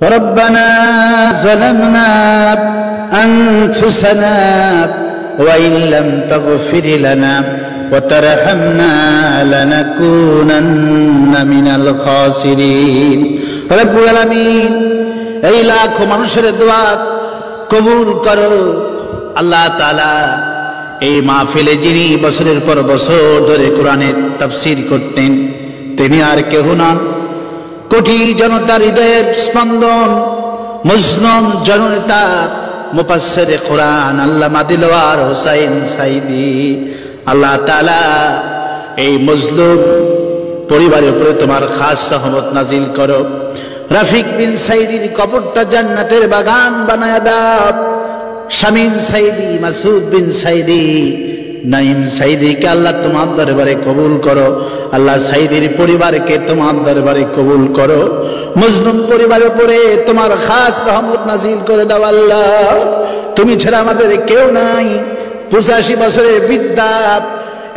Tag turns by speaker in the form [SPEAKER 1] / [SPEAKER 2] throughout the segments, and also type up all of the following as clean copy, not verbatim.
[SPEAKER 1] ربنا ظلمنا أنفسنا وإن لم تغفر لنا وترحمنا لنكونن من الخاسرين رب العالمين এই লাখ মানুষের দোয়া কবুল করো আল্লাহ তাআলা। এই মাহফিলে যিনি বছরের পর বছর ধরে কোরআনের তাফসীর করতেন তিনি আর কেউ নন, কোটি জনতার হৃদয়ের স্পন্দন, মুজলুম জনতা মুফাসসিরে কোরআন আল্লামা দিলওয়ার হোসাইন সাইদি। আল্লাহ তাআলা এই মজলুম পরিবারের উপরে তোমার খাস রহমত নাজিল করো। রফিক বিন সাইদির কবরটা জান্নাতের বাগান বানায়া দাও। শামীম সাইদি, মাসুদ বিন সাইদি, নাইম সাইদিকে আল্লাহ তোমার দরবারে কবুল করো। আল্লাহ সাইদির পরিবারকে তোমার দরবারে কবুল করো। মজলুম পরিবারের উপরে তোমার খাস রহমত নাজিল করে দাও আল্লাহ। তুমি ছাড়া আমাদের কেউ নাই। 85 বছরের বৃদ্ধা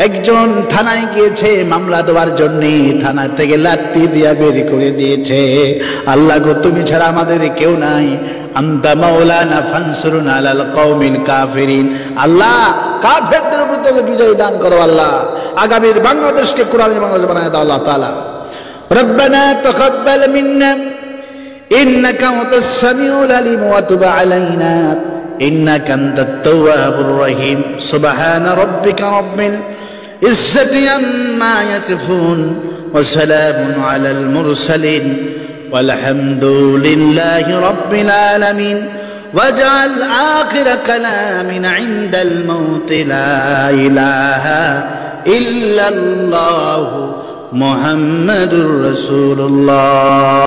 [SPEAKER 1] একজন থানায় গিয়েছে মামলা দেওয়ার জন্য, থানা থেকে লাঠি দিয়া বের করে দিয়েছে। আল্লাহ গো তুমি ছাড়া আমাদের কেউ নাই। আনতা মাওলানা ফানসুরনা আলাল কওমিল কাফিরিন। আল্লাহ কাফেরদের উপর তুমি বিজয় দান করো আল্লাহ। আগামীর বাংলাদেশকে কোরআনের বাংলাদেশ বানায় দাও আল্লাহ তাআলা। রব্বানা তাকাব্বাল মিন্না ইন্নাকা আনতাস সামিউল আলিম ওয়া তুব আলাইনা ইন্নাকা আনতাত তাওয়াবুর রহিম। সুবহানা রাব্বিকা রাব্বিল ইজ্জাতি আম্মা ইয়াসিফুন ওয়া সালামুন আলাল মুরসালিন والحمد لله رب العالمين واجعل آخر كلامنا عند الموت لا إله إلا الله محمد رسول الله.